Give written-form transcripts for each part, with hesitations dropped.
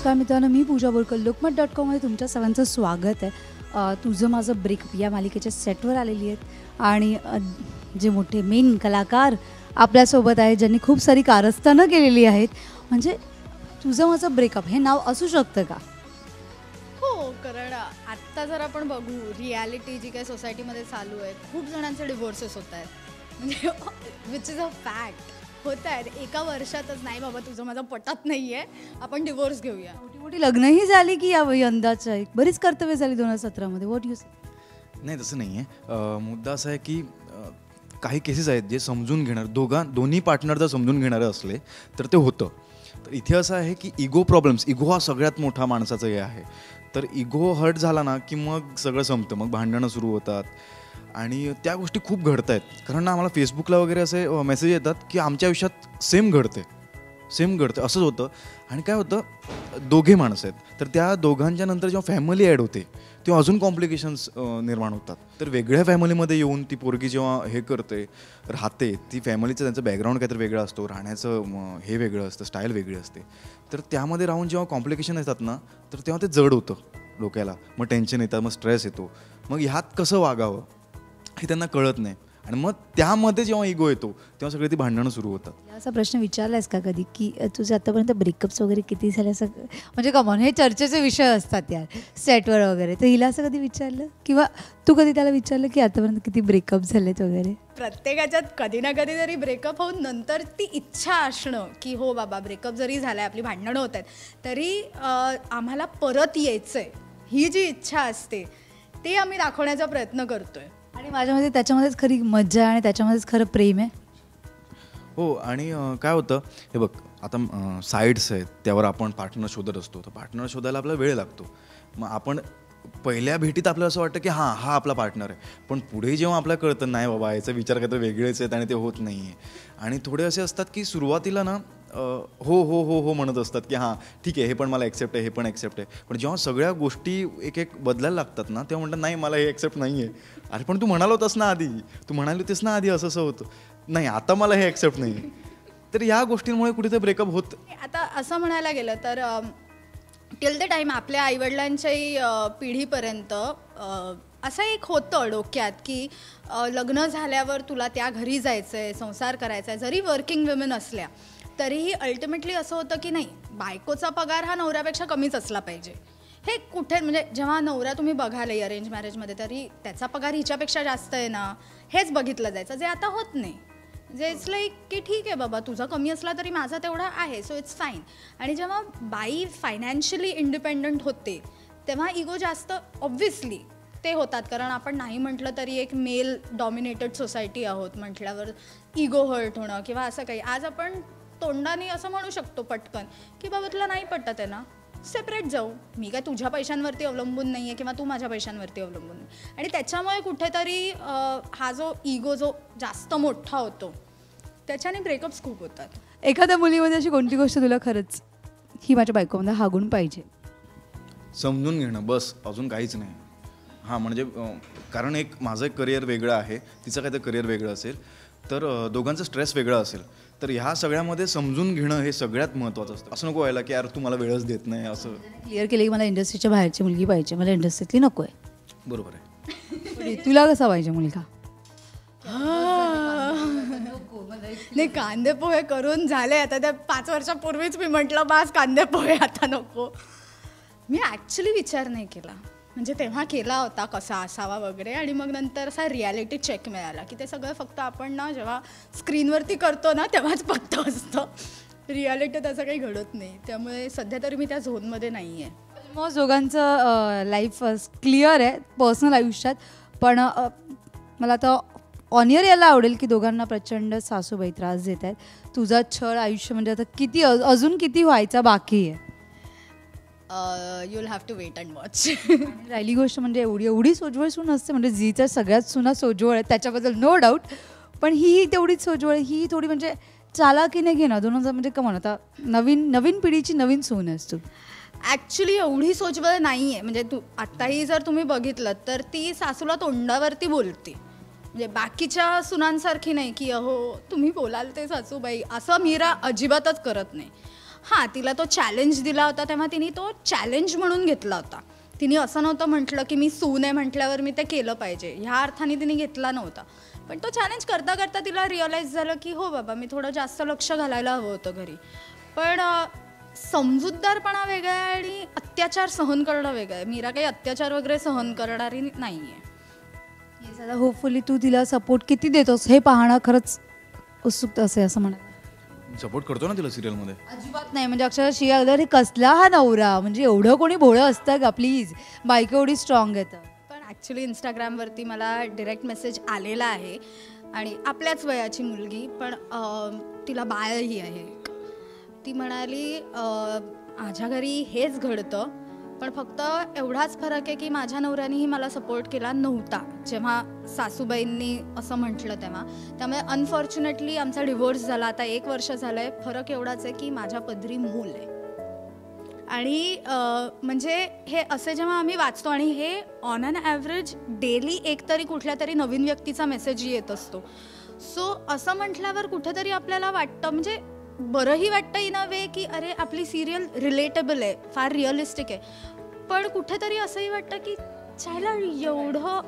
नमस्कार मित्रांनो, मी पूजा बोरकर. लोकमत.com मध्ये तुमच्या सर्वांचं स्वागत आहे. तुझं माझं ब्रेकअप या मालिकेच्या सेटवर आलेली आहेत आणि जे मोठे मेन कलाकार आपल्यासोबत आहेत, ज्यांनी खूप सारी कारस्थानं केलेली आहेत. म्हणजे तुझं माझं ब्रेकअप हे नाव असू शकतं का? हो, कारण आत्ता जर आपण बघू रियालिटी जी काही सोसायटीमध्ये चालू आहे, खूप जणांचे डिवोर्सेस होत आहेत. म्हणजे विच इज अ फॅक्ट होत आहेत. एका वर्षातच नाही बाबा तुझं माझं पटत नाही आहे, आपण डिवोर्स घेऊया. मोठी मोठी लग्नही झाली की या यंदाच्या एक बरीच कर्तव्य झाली 2017 व्हॉट यू से? नाही, तसं नाही आहे. मुद्दा असा आहे की काही केसेस आहेत जे समजून घेणार, दोन्ही पार्टनर जर समजून घेणारे असले तर ते होतं. तर इथे असं आहे की इगो प्रॉब्लेम्स, इगो हा सगळ्यात मोठा माणसाचं हे आहे. तर इगो हर्ट झाला ना की मग सगळं संपतं, मग भांडणं सुरू होतात आणि त्या गोष्टी खूप घडत आहेत. कारण ना आम्हाला फेसबुकला वगैरे असे मेसेज येतात की आमच्या आयुष्यात सेम घडते असंच होतं. आणि काय होतं, दोघे माणसं आहेत तर त्या दोघांच्या नंतर जेव्हा फॅमिली ॲड होते तेव्हा अजून कॉम्प्लिकेशन्स निर्माण होतात. तर वेगळ्या फॅमिलीमध्ये येऊन ती पोरगी जेव्हा हे करते, राहते, ती फॅमिलीचं त्यांचं बॅकग्राऊंड काहीतरी वेगळं असतो, राहण्याचं हे वेगळं असतं, स्टाईल वेगळी असते. तर त्यामध्ये राहून जेव्हा कॉम्प्लिकेशन येतात ना तर तेव्हा ते जड होतं डोक्याला. मग टेन्शन येतं, मग स्ट्रेस येतो. मग ह्यात कसं वागावं हे त्यांना कळत नाही आणि मग त्यामध्ये जेव्हा इगो येतो तेव्हा सगळी ती भांडणं सुरू होतात. असा प्रश्न विचारलायस का कधी की तुझे आतापर्यंत ब्रेकअप्स वगैरे किती झाले? असं म्हणजे कमॉन, हे चर्चेचे विषय असतात यार सेटवर वगैरे. तर हिला असं कधी विचारलं किंवा तू कधी त्याला विचारलं की आतापर्यंत किती ब्रेकअप झालेत वगैरे? प्रत्येकाच्यात कधी ना कधी तरी ब्रेकअप होऊन नंतर ती इच्छा असणं की हो बाबा ब्रेकअप जरी झालाय, आपली भांडणं होत आहेत तरी आम्हाला परत यायचंय, ही जी इच्छा असते ते आम्ही दाखवण्याचा प्रयत्न करतोय. आणि माझ्यामध्ये त्याच्यामध्येच खरी मज्जा आणि त्याच्यामध्येच खरं प्रेम आहे. हो, आणि काय होतं, हे बघ आता साईड्स आहेत त्यावर आपण पार्टनर शोधत असतो. तर पार्टनर शोधायला आपला वेळ लागतो. मग आपण पहिल्या भेटीत आपल्याला असं वाटतं की हा आपला पार्टनर आहे. पण पुढे जेव्हा आपल्याला कळतं नाही बाबा याचा विचार काहीतरी वेगळेच आहेत आणि ते होत नाही आहे. आणि थोडे असे असतात की सुरुवातीला ना हो हो हो हो म्हणत असतात की हां ठीक आहे, हे पण मला ॲक्सेप्ट आहे, हे पण ॲक्सेप्ट आहे. पण जेव्हा सगळ्या गोष्टी एक एक बदलायला लागतात ना तेव्हा म्हणतात नाही मला हे ॲक्सेप्ट नाही आहे. अरे पण तू म्हणाला होतास ना आधी, तू म्हणाली होतीस ना आधी असं होतं, नाही आता मला हे ॲक्सेप्ट नाही आहे. तर या गोष्टींमुळे कुठेतरी ब्रेकअप होत. आता असं म्हणायला गेलं तर टिल द टाईम आपल्या आईवडिलांच्याही पिढीपर्यंत असं एक होतं डोक्यात की लग्न झाल्यावर तुला त्या घरी जायचं आहे, संसार करायचा आहे. जरी वर्किंग वुमेन असल्या तरीही अल्टिमेटली असं होतं की नाही, बायकोचा पगार हा नवऱ्यापेक्षा कमीच असला पाहिजे. हे कुठे म्हणजे जेव्हा नवरा तुम्ही बघाल अरेंज मॅरेजमध्ये तरी त्याचा पगार हिच्यापेक्षा जास्त आहे ना, हेच बघितलं जायचं, जे आता होत नाही. जे इट्स लाईक की ठीक आहे बाबा तुझा कमी असला तरी माझा तेवढा आहे, सो इट्स फाईन. आणि जेव्हा बाई फायनान्शियली इंडिपेंडंट होते तेव्हा इगो जास्त ऑब्व्हियसली ते होतात. कारण आपण नाही म्हटलं तरी एक मेल डॉमिनेटेड सोसायटी आहोत म्हटल्यावर इगो हर्ट होणं किंवा असं काही. आज आपण तोंडाने असं म्हणू शकतो पटकन की बाबा तुला नाही पटत आहे ना, सेपरेट जाऊ, मी काय तुझ्या पैशांवरती अवलंबून नाही आहे किंवा तू माझ्या पैशांवरती अवलंबून नाही. आणि त्याच्यामुळे कुठेतरी हा जो इगो जो जास्त मोठा होतो त्याच्याने ब्रेकअप्स खूप होतात. एखाद्या मुलीमध्ये अशी कोणती गोष्ट तुला खरंच ही माझ्या बायकोमध्ये हा गुण पाहिजे? समजून घेणं, बस, अजून काहीच नाही. हां म्हणजे कारण माझं एक करिअर वेगळं आहे, तिचं काहीतरी करिअर वेगळं असेल, तर दोघांचं स्ट्रेस वेगळं असेल. तर ह्या सगळ्यामध्ये समजून घेणं हे सगळ्यात महत्त्वाचं असतं. असं नको व्हायला की यार तू मला वेळच देत नाही. असं क्लिअर केलं की मला इंडस्ट्रीच्या बाहेरची मुलगी पाहिजे, मला इंडस्ट्रीतली नको आहे. बरोबर आहे. तुला कसा पाहिजे मुलगा? नाही, कांदे पोहे करून झाले आता. त्या 5 वर्षापूर्वीच मी म्हटलं बास कांदे पोहे आता नको. मी ॲक्च्युली विचार नाही केला, म्हणजे तेव्हा केला होता कसा असावा वगैरे, आणि मग नंतर असा रियालिटी चेक मिळाला की ते सगळं फक्त आपण ना जेव्हा स्क्रीनवरती करतो ना तेव्हाच फक्त असतं, रियालिटीत असं काही घडत नाही. त्यामुळे सध्या तरी मी त्या झोनमध्ये नाही आहे. ऑलमोस्ट दोघांचं लाईफ क्लिअर आहे पर्सनल आयुष्यात. पण मला आता ऑनियर यायला आवडेल की दोघांना प्रचंड सासूबाई त्रास देत आहेत. तुझा छळ आयुष्य म्हणजे आता किती अजून किती व्हायचा बाकी आहे? You'll have to wait and watch. राहिली गोष्ट म्हणजे एवढी सोज्वळ सून असते, म्हणजे जीच्या सगळ्यात सुना सोज्वळ आहेत त्याच्याबद्दल नो डाऊट, पण ही तेवढीच सोज्वळ, ही थोडी म्हणजे चालाकीने घे ना दोनों. म्हणजे कमॉन, आता नवीन पिढीची नवीन सून आहेस तू. ॲक्च्युली एवढी सोज्वळ नाही आहे. म्हणजे आत्ताही जर तुम्ही बघितलं तर ती सासूला तोंडावरती बोलते, म्हणजे बाकीच्या सुनांसारखी नाही की अहो तुम्ही बोलाल ते सासूबाई, असं मीरा अजिबातच करत नाही. हां, तिला तो चॅलेंज दिला होता तेव्हा तिने तो चॅलेंज म्हणून घेतला होता. तिने असं नव्हतं म्हटलं की मी सून आहे म्हटल्यावर मी ते केलं पाहिजे, ह्या अर्थाने तिने घेतला नव्हता. पण तो चॅलेंज करता करता तिला रिअलाईज झालं की हो बाबा, मी थोडं जास्त लक्ष घालायला हवं होतं घरी. पण समजूतदारपणा वेगळा आहे आणि अत्याचार सहन करणं वेगळं आहे. मीरा काही अत्याचार वगैरे सहन करणारी नाही आहे. येस, आता होपफुली तू तिला सपोर्ट किती देतोस हे पाहणं खरंच उत्सुकता असेल असं म्हणा. सपोर्ट करतो ना तिला सिरियलमध्ये. अजिबात नाही, म्हणजे अक्षरशः शिया अगर हे कसला हा नवरा, म्हणजे एवढं कोणी भोळं असतं का प्लीज, बायको एवढी स्ट्रॉंग आहे तर. पण ॲक्च्युली इंस्टाग्रामवरती मला डिरेक्ट मेसेज आलेला आहे आणि आपल्याच वयाची मुलगी, पण तिला बाळही आहे. ती म्हणाली माझ्या घरी हेच घडतं, पण फक्त एवढाच फरक आहे की माझ्या नवऱ्यानेही मला सपोर्ट केला नव्हता जेव्हा सासूबाईंनी असं म्हटलं तेव्हा. त्यामुळे अनफॉर्च्युनेटली आमचा डिवोर्स झाला. आता 1 वर्ष झालं आहे. फरक एवढाच आहे की माझ्या पदरी मूल आहे. आणि म्हणजे हे असे जेव्हा आम्ही वाचतो आणि हे ऑन ॲन ॲव्हरेज डेली एकतरी कुठल्या तरी नवीन व्यक्तीचा मेसेज येत असतो. सो असं म्हटल्यावर कुठेतरी आपल्याला वाटतं, म्हणजे बरंही वाटतं इन अ वे की अरे आपली सिरियल रिलेटेबल आहे, फार रिअलिस्टिक आहे. पण कुठेतरी असंही वाटतं की चायला एवढं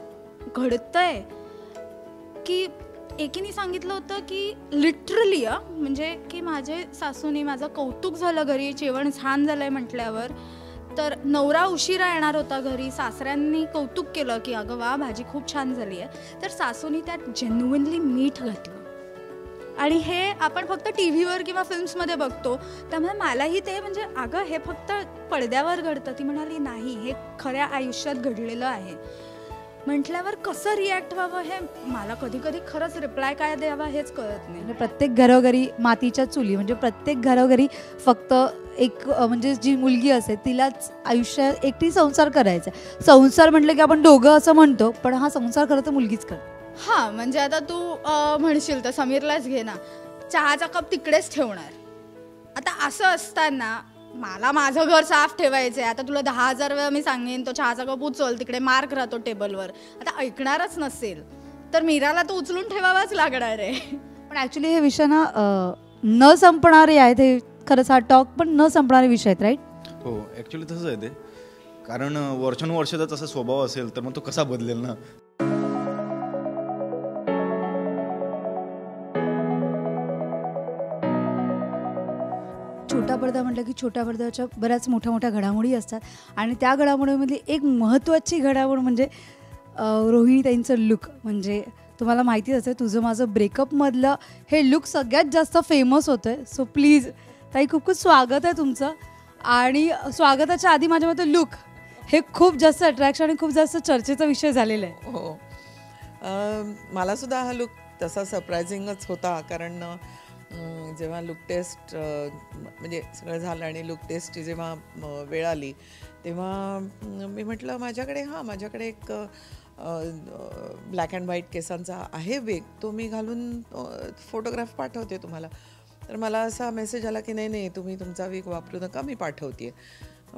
घडतंय की एकीने सांगितलं होतं की लिटरली म्हणजे की माझे सासूनी माझं कौतुक झालं घरी, जेवण छान झालंय म्हटल्यावर. तर नवरा उशिरा येणार होता घरी, सासऱ्यांनी कौतुक केलं की अगं वा भाजी खूप छान झाली आहे, तर सासूनी त्यात जेन्युइनली मीठ घातलं. आणि हे आपण फक्त टी व्हीवर किंवा फिल्म्समध्ये बघतो, त्यामुळे मलाही ते म्हणजे अगं हे फक्त पडद्यावर घडतं. ती म्हणाली नाही, हे खऱ्या आयुष्यात घडलेलं आहे म्हटल्यावर कसं रिॲक्ट व्हावं हे मला कधी कधी खरंच रिप्लाय काय द्यावा हेच कळत नाही. म्हणजे प्रत्येक घरोघरी मातीच्या चुली, म्हणजे प्रत्येक घरोघरी फक्त एक म्हणजे जी मुलगी असते तिलाच आयुष्यात एकटी संसार करायचा. संसार म्हटलं की आपण दोघं असं म्हणतो, पण हा संसार खरं तर मुलगीच करते. हां, म्हणजे आता तू म्हणशील तर समीरलाच घे ना, चहाचा कप तिकडेच ठेवणार. आता असं असताना मला माझं घर साफ ठेवायचं आहे, आता तुला 10,000 वेळा मी सांगेन तो चहाचा कप उचल, तिकडे मार्क राहतो टेबलवर, आता ऐकणारच नसेल तर मीराला तो उचलून ठेवावाच लागणार आहे. पण ॲक्च्युली हे विषय ना न संपणारे आहेत. हे खरंच हा टॉक पण न संपणारे विषय आहेत, राईट? हो, ॲक्च्युली तसंच आहे ते. कारण वर्षानुवर्षाचा तसा स्वभाव असेल तर मग तो कसा बदलेल ना. छोटा पडदा म्हटलं की छोट्या पडद्याच्या बऱ्याच मोठ्या मोठ्या घडामोडी असतात आणि त्या घडामोडीमधली एक महत्त्वाची घडामोड म्हणजे रोहिणीताईंचं लुक. म्हणजे तुम्हाला माहितीच असेल, तुझं माझं ब्रेकअपमधलं हे लुक सगळ्यात जास्त फेमस होतं आहे. सो प्लीज ताई, खूप खूप स्वागत आहे तुमचं. आणि स्वागताच्या आधी माझ्या मते लुक हे खूप जास्त अट्रॅक्शन आणि खूप जास्त चर्चेचा विषय झालेला आहे. हो, मला सुद्धा हा लुक तसा सरप्रायझिंगच होता. कारण जेव्हा लुक टेस्ट म्हणजे सगळं झालं आणि लुक टेस्टची जेव्हा वेळ आली तेव्हा मी म्हटलं माझ्याकडे एक ब्लॅक अँड व्हाईट केसांचा आहे वेग, तो मी घालून फोटोग्राफ पाठवते तुम्हाला. तर मला असा मेसेज आला की नाही तुम्ही तुमचा वेग वापरू नका, मी पाठवते.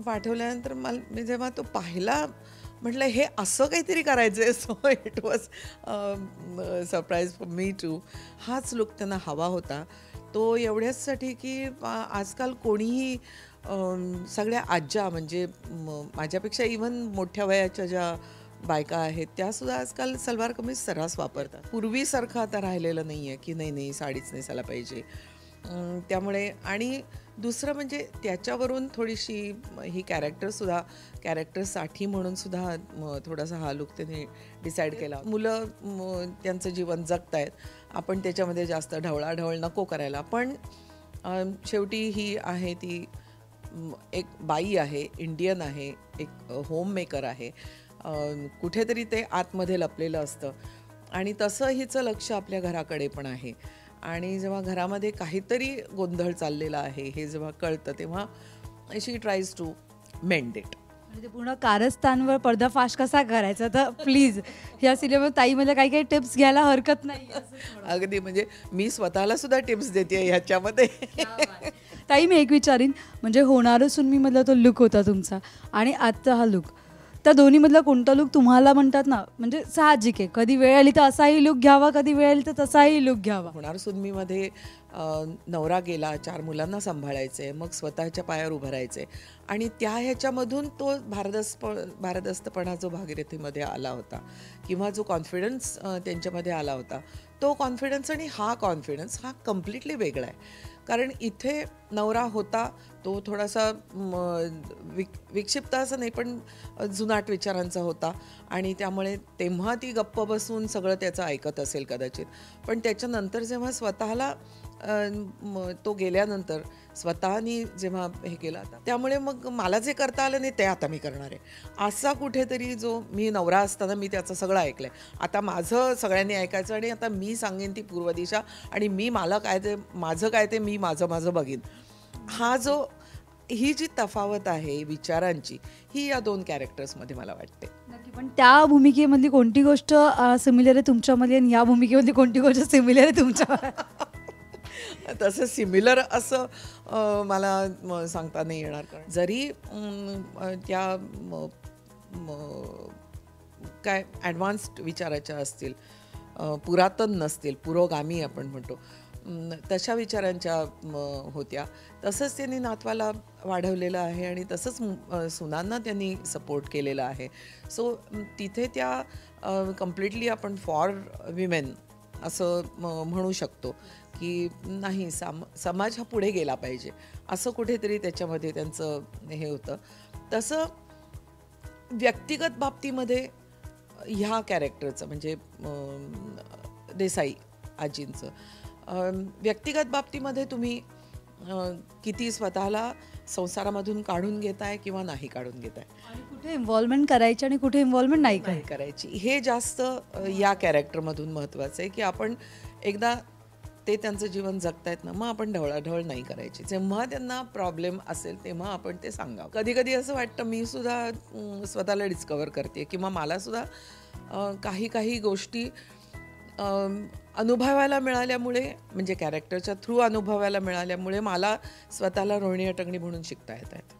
पाठवल्यानंतर मी जेव्हा तो पाहिला म्हटलं हे असं काहीतरी करायचं आहे. So it was surprise for me too. हाच लुक त्यांना हवा होता. तो एवढ्याचसाठी की आजकाल कोणीही सगळ्या आज्या म्हणजे माझ्यापेक्षा इव्हन मोठ्या वयाच्या ज्या बायका आहेत त्यासुद्धा आजकाल सलवार कमीज सर्रास वापरतात. पूर्वीसारखं आता राहिलेलं नाही आहे की नाही साडीच नेसायला पाहिजे. त्यामुळे आणि दुसरं म्हणजे त्याच्यावरून थोडीशी ही कॅरेक्टरसाठी म्हणून सुद्धा थोडासा हा लुक त्यांनी डिसाईड केला. मुलं त्यांचं जीवन जगत आहेत, आपण त्याच्यामध्ये जास्त ढवळाढवळ नको करायला. पण शेवटी ही आहे ती एक बाई आहे, इंडियन आहे, एक होममेकर आहे. कुठेतरी ते आतमध्ये लपलेलं असतं आणि तसं हिचं लक्ष आपल्या घराकडे पण आहे. आणि जेव्हा घरामध्ये काहीतरी गोंधळ चाललेला आहे हे जेव्हा कळतं तेव्हा शी ट्राईज टू मेंड इट. म्हणजे पूर्ण कारस्थानवर पर्दाफाश कसा करायचा, तर प्लीज ह्या सिरियलमध्ये ताई मला काही टिप्स घ्यायला हरकत नाही. अगदी म्हणजे मी स्वतःला सुद्धा टिप्स देते ह्याच्यामध्ये. ताई, मी एक विचारीन, म्हणजे होणारं सुनमीमधला तो लुक होता तुमचा आणि आजचा हा लुक, त्या दोन्हीमधला कोणता लुक तुम्हाला म्हणतात ना म्हणजे साहजिक आहे, कधी वेळ आली तर असाही लुक घ्यावा, कधी वेळ आली तर तसाही लुक घ्यावा. होणार सुनमीमध्ये नवरा गेला, 4 मुलांना सांभाळायचे, मग स्वतःच्या पायावर उभं राहायचे आणि त्या ह्याच्यामधून तो भारदस्तपणा जो भागीरथीमध्ये आला होता किंवा जो कॉन्फिडन्स त्यांच्यामध्ये आला होता, तो कॉन्फिडन्स आणि हा कॉन्फिडन्स हा कम्प्लिटली वेगळा आहे. कारण इथे नवरा होता तो थोडासा विक्षिप्त असं नाही पण जुनाट विचारांचा होता आणि त्यामुळे तेव्हा ती गप्प बसून सगळं त्याचं ऐकत असेल कदाचित. पण त्याच्यानंतर जेव्हा स्वतःला तो गेल्यानंतर स्वतःनी जेव्हा हे केलं आता, त्यामुळे मग मला जे करता आलं नाही ते आता मी करणार आहे असा कुठेतरी जो मी नवरा असताना मी त्याचं सगळं ऐकलं आहे, आता माझं सगळ्यांनी ऐकायचं आणि आता मी सांगेन ती पूर्व दिशा आणि मी मला काय ते माझं काय ते मी माझं बघीन. हा जो ही जी तफावत आहे विचारांची ही या 2 कॅरेक्टर्समध्ये मला वाटते. नक्की. पण त्या भूमिकेमधली कोणती गोष्ट सिमिलर आहे तुमच्यामध्ये आणि या भूमिकेमधली कोणती गोष्ट सिमिलर आहे तुमच्या? तसं सिमिलर असं मला सांगता नाही येणार. कारण जरी त्या काय ॲडव्हान्स्ड विचाराच्या असतील, पुरातन नसतील, पुरोगामी आपण म्हणतो तशा विचारांच्या होत्या, तसंच त्यांनी नातवाला वाढवलेलं आहे आणि तसंच सुनांना त्यांनी सपोर्ट केलेला आहे. सो तिथे त्या कम्प्लिटली आपण फॉर विमेन असं म्हणू शकतो की नाही समाज हा पुढे गेला पाहिजे असं कुठेतरी त्याच्यामध्ये त्यांचं हे होतं. तसं व्यक्तिगत बाबतीमध्ये ह्या कॅरेक्टरचं म्हणजे देसाई आजींचं व्यक्तिगत बाबतीमध्ये तुम्ही किती स्वतःला संसारामधून काढून घेताय किंवा नाही काढून घेताय आणि कुठे इन्व्हॉल्वमेंट करायची आणि कुठे इन्व्हॉल्वमेंट नाही करायची हे जास्त या कॅरेक्टरमधून महत्त्वाचं आहे की आपण एकदा ते त्यांचं जीवन जगतायत ना, मग आपण ढवळाढवळ नाही करायची. जेव्हा त्यांना प्रॉब्लेम असेल तेव्हा आपण ते सांगावं. कधी कधी असं वाटतं मी सुद्धा स्वतःला डिस्कवर करते किंवा मला सुद्धा काही गोष्टी अनुभवायला मिळाल्यामुळे म्हणजे कॅरेक्टरच्या थ्रू अनुभवायला मिळाल्यामुळे मला स्वतःला रोहिणी अटंगडी म्हणून शिकता येत आहेत.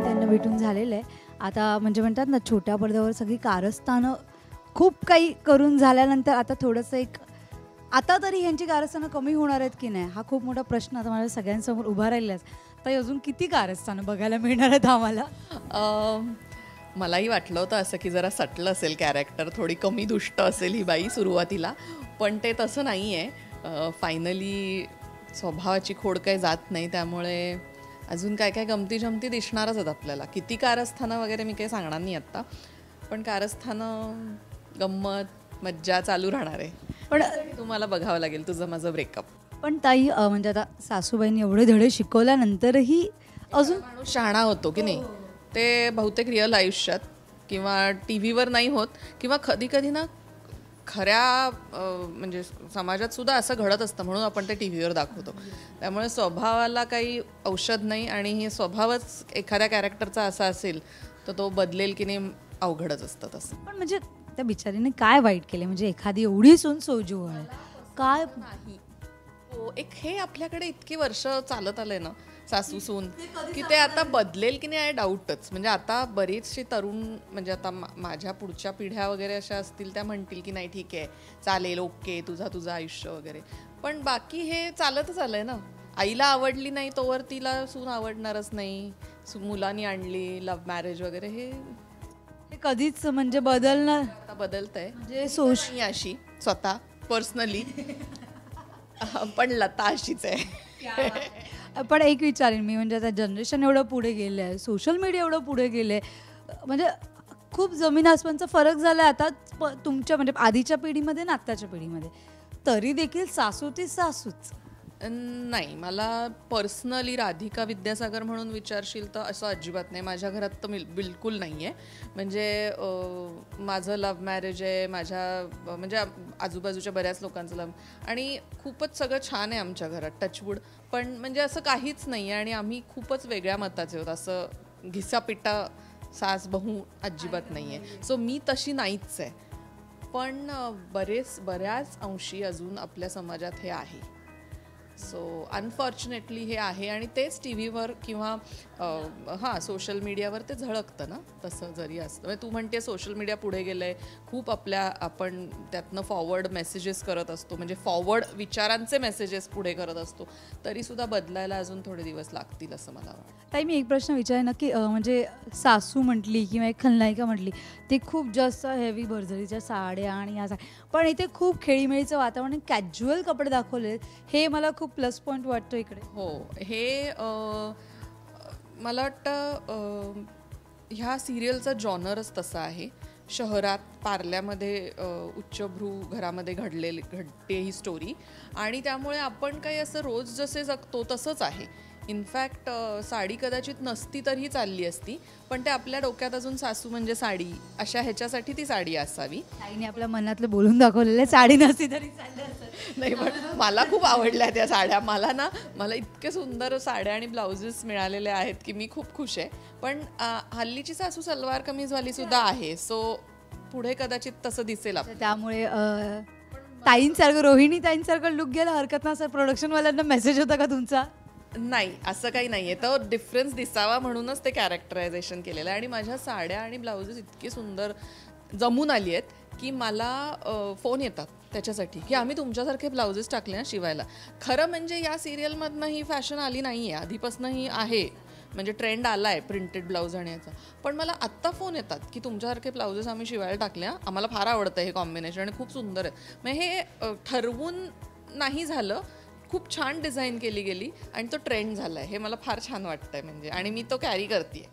त्यांना भेटून झालेलं आहे आता. म्हणजे म्हणतात ना छोट्या पडद्यावर सगळी कारस्थानं खूप काही करून झाल्यानंतर आता थोडंसं एक आता तरी ह्यांची कारस्थानं कमी होणार आहेत की नाही हा खूप मोठा प्रश्न आता माझ्या सगळ्यांसमोर उभा राहिला आहे. तर अजून किती कारस्थानं बघायला मिळणार आहेत आम्हाला? मलाही वाटलं होतं असं की जरा सटलं असेल कॅरेक्टर, थोडी कमी दुष्ट असेल ही बाई सुरुवातीला, पण ते तसं नाही आहे. फायनली स्वभावाची खोड काही जात नाही, त्यामुळे अजून काय काय गमती जमती दिसणारच आहेत आपल्याला. किती कारस्थानं वगैरे मी काही सांगणार नाही आत्ता, पण कारस्थानं गंमत मज्जा चालू राहणार आहे. पण तुम्हाला बघावं लागेल तुझं माझं ब्रेकअप. पण ताई म्हणजे आता सासूबाईंनी एवढे धडे शिकवल्यानंतरही अजून माणूस शहाणा होतो की नाही, ते बहुतेक रिअल आयुष्यात किंवा टी व्हीवर नाही होत किंवा कधी कधी ना खऱ्या म्हणजे समाजात सुद्धा असं घडत असतं म्हणून आपण ते टी व्हीवर दाखवतो. त्यामुळे स्वभावाला काही औषध नाही आणि हे स्वभावच एखाद्या कॅरेक्टरचा असा असेल तर तो बदलेल की नाही अवघडच असतं तसं. पण म्हणजे त्या बिचारीने काय वाईट केले म्हणजे एखादी एवढी सून सोजू आहे काय नाही. हो, एक हे आपल्याकडे इतकी वर्ष चालत आलंय ना सासू सून की ते आता बदलेल की नाही आहे डाऊटच. म्हणजे आता बरीचशी तरुण म्हणजे आता माझ्या पुढच्या पिढ्या वगैरे अशा असतील त्या म्हणतील की नाही ठीक आहे चालेल ओके तुझं आयुष्य वगैरे, पण बाकी हे चालतच आलंय ना. आईला आवडली नाही तोवर तिला सून आवडणारच नाही. मुलांनी आणली लव्ह मॅरेज वगैरे हे कधीच म्हणजे बदलणार. आता बदलतंय म्हणजे सोश अशी स्वतः पर्सनली पण लता अशीच आहे. पण एक विचारेन मी म्हणजे आता जनरेशन एवढं पुढे गेलं आहे, सोशल मीडिया एवढं पुढे गेलं आहे, म्हणजे खूप जमीन आसमानचा फरक झाला आहे आता तुमच्या म्हणजे आधीच्या पिढीमध्ये ना आत्ताच्या पिढीमध्ये. तरी देखील सासू ती सासूच. नाही, मला पर्सनली राधिका विद्यासागर म्हणून विचारशील तर असं अजिबात नाही. माझ्या घरात तर बिलकुल नाही आहे. म्हणजे माझं लव्ह मॅरेज आहे, माझ्या म्हणजे आजूबाजूच्या बऱ्याच लोकांचं लव्ह आणि खूपच सगळं छान आहे आमच्या घरात टचवूड. पण म्हणजे असं काहीच नाही आहे आणि आम्ही खूपच वेगळ्या मताचे आहोत. असं घिसापिट्टा सास बहू अजिबात नाही आहे. सो मी तशी नाहीच आहे. पण बऱ्याच अंशी अजून आपल्या समाजात हे आहे. सो अनफॉर्च्युनेटली हे आहे आणि तेच टी व्हीवर किंवा सोशल मीडियावर ते झळकतं ना. तसं जरी असतं म्हणजे तू म्हणते सोशल मीडिया पुढे गेलं आहे खूप, आपण त्यातनं फॉरवर्ड मेसेजेस करत असतो, म्हणजे फॉरवर्ड विचारांचे मेसेजेस पुढे करत असतो, तरीसुद्धा बदलायला अजून थोडे दिवस लागतील असं मला वाटतं. ताई मी एक प्रश्न विचारेन ना की म्हणजे सासू म्हटली किंवा एक खलनायिका म्हटली ते खूप जास्त हेवी भरजरीच्या साड्या आणि ह्या पण इथे खूप खेळीमेळीचं वातावरण, कॅज्युअल कपडे दाखवले, हे मला खूप प्लस पॉईंट वाटतो इकडे. हो, हे मला वाटतं ह्या सिरियलचा जॉनरच तसा आहे. शहरात पार्ल्यामध्ये उच्चभ्रू घरामध्ये घडते ही स्टोरी आणि त्यामुळे आपण काही असं रोज जसे जगतो तसंच आहे. इनफॅक्ट साडी कदाचित नसती तरीही चालली असती, पण ते आपल्या डोक्यात अजून सासू म्हणजे साडी अशा ह्याच्यासाठी ती साडी असावी. ताईने आपल्या मनातलं बोलून दाखवलेलं, साडी नसती तरी चाललं असतं. नाही पण मला खूप आवडल्या त्या साड्या. मला इतके सुंदर साड्या आणि ब्लाउजेस मिळालेले आहेत की मी खूप खुश आहे. पण हल्लीची सासू सलवार कमीजवाली सुद्धा आहे, सो पुढे कदाचित तसं दिसेल आपल्याला. त्यामुळे ताईंसारखं, रोहिणी ताईंसारखं लुक घ्यायला हरकत नाही. सर प्रोडक्शनवाल्यांना मेसेज होता का तुमचा? नाही, असं काही नाही आहे. तर डिफरन्स दिसावा म्हणूनच ते कॅरेक्टरायझेशन केलेलं आहे. आणि माझ्या साड्या आणि ब्लाउजेस इतकी सुंदर जमून आली आहेत की मला फोन येतात त्याच्यासाठी की आम्ही तुमच्यासारखे ब्लाउजेस टाकले ना शिवायला. खरं म्हणजे या सिरियलमधनं ही फॅशन आली नाही आहे, आधीपासून ही आहे, म्हणजे ट्रेंड आला आहे प्रिंटेड ब्लाऊज आणि याचा. पण मला आत्ता फोन येतात की तुमच्यासारखे ब्लाउजेस आम्ही शिवायला टाकल्या, आम्हाला फार आवडतं हे कॉम्बिनेशन आणि खूप सुंदर आहे. मग हे ठरवून नाही झालं, खूप छान डिझाईन केली गेली आणि तो ट्रेंड झाला आहे. हे मला फार छान वाटतंय म्हणजे, आणि मी तो कॅरी करते.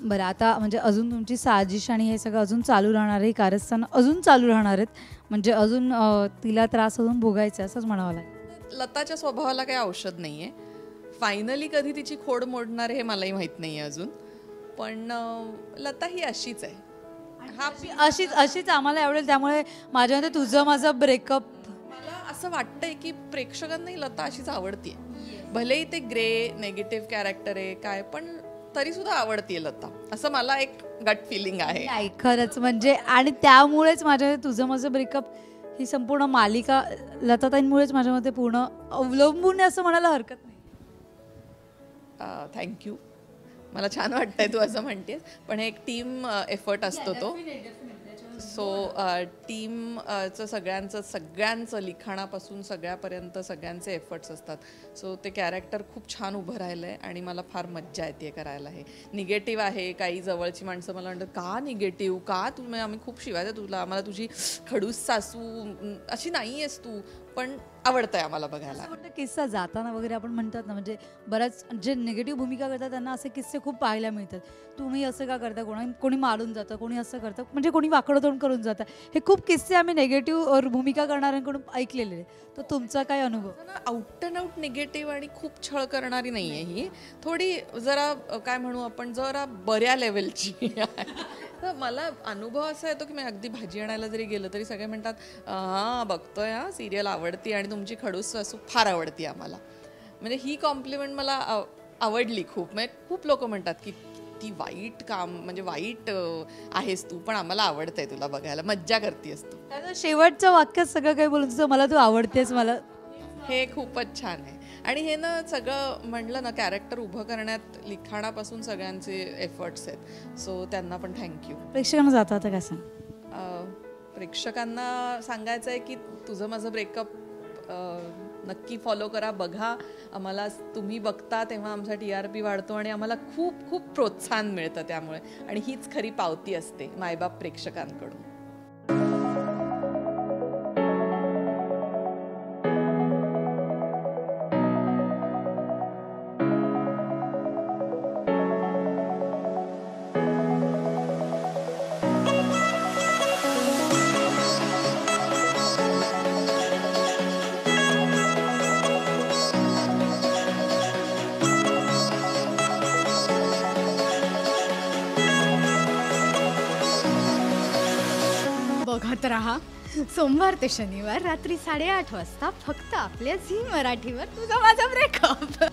बरं, आता म्हणजे अजून तुमची साजिश आणि हे सगळं अजून चालू राहणार आहे, कारस्थान अजून चालू राहणार आहेत, म्हणजे अजून तिला त्रास अजून भोगायचा असंच म्हणावं लागेल. लताच्या स्वभावाला काही औषध नाही आहे. फायनली कधी तिची खोड मोडणार हे मलाही माहीत नाही आहे अजून, पण लता ही अशीच आहे. अशीच आम्हाला आवडेल. त्यामुळे माझ्या मते तुझं माझं ब्रेकअप, मला असं वाटतंय की प्रेक्षकांनाही लता अशीच आवडतीये. भलेही ते ग्रे नेगेटिव्ह कॅरेक्टर आहे काय, पण तरी सुद्धा आवडतीये लता, असं मला एक गट फिलिंग आहे. नाही खरंच म्हणजे, आणि त्यामुळेच माझ्या मते तुझं माझं ब्रेकअप ही संपूर्ण मालिका लताताईंमुळेच माझ्या मते पूर्ण अवलंबून असं म्हणायला हरकत नाही. थँक्यू, मला छान वाटतंय तू असं म्हणतेस, पण एक टीम एफर्ट असतो तो. सो टीमचं सगळ्यांचं लिखाणापासून सगळ्यापर्यंत सगळ्यांचे एफर्ट्स असतात. सो ते कॅरेक्टर खूप छान उभं राहिलं आहे आणि मला फार मज्जा येते करायला. हे निगेटिव्ह आहे, काही जवळची माणसं मला म्हणतात का निगेटिव्ह, का तुम्ही, आम्ही खूप शिवायचं तुला, आम्हाला तुझी खडूस सासू अशी नाही आहेस तू, पण आवडतंय आम्हाला बघायला. किस्सा जाताना वगैरे आपण म्हणतात ना, म्हणजे बऱ्याच जे निगेटिव्ह भूमिका करतात त्यांना असे किस्से खूप पाहायला मिळतात. तुम्ही असं का करता, कोणी मारून जातं, कोणी असं करतं, म्हणजे कोणी वाकडं तोंड करून जातं. हे खूप किस्से आम्ही निगेटिव्ह भूमिका करणाऱ्यांकडून ऐकलेले आहे. तर तुमचा काय अनुभव? आउट अँड आउट निगेटिव्ह आणि खूप छळ करणारी नाही आहे ही, थोडी जरा काय म्हणू आपण, जरा बऱ्या लेवलची. तर मला अनुभव असा येतो की मी अगदी भाजी आणायला जरी गेलं तरी सगळे म्हणतात हां बघतोय, हां सिरियल आवडती आणि तुमची खडूस सासू फार आवडती आम्हाला. म्हणजे ही कॉम्प्लिमेंट मला आवडली खूप. म्हणजे खूप लोक म्हणतात की ती वाईट काम, म्हणजे वाईट आहेस तू, पण आम्हाला आवडतंय तुला बघायला, मज्जा करतेस तू. शेवटचं वाक्यात सगळं काही बोलून तुझं मला तू आवडतेस मला, हे खूपच छान आहे. आणि हे ना सगळं म्हणलं ना, कॅरेक्टर उभं करण्यात लिखाणापासून सगळ्यांचे एफर्ट्स आहेत. सो त्यांना पण थँक्यू. प्रेक्षकांना जातं आता काय सांग? प्रेक्षकांना सांगायचं आहे की तुझं माझं ब्रेकअप नक्की फॉलो करा, बघा. आम्हाला तुम्ही बघता तेव्हा आमचा TRP वाढतो आणि आम्हाला खूप खूप प्रोत्साहन मिळतं त्यामुळे, आणि हीच खरी पावती असते मायबाप प्रेक्षकांकडून. बघत रहा सोमवार ते शनिवार रात्री 8:30 वाजता फक्त आपल्या झी मराठीवर तुझा माझा ब्रेकअप.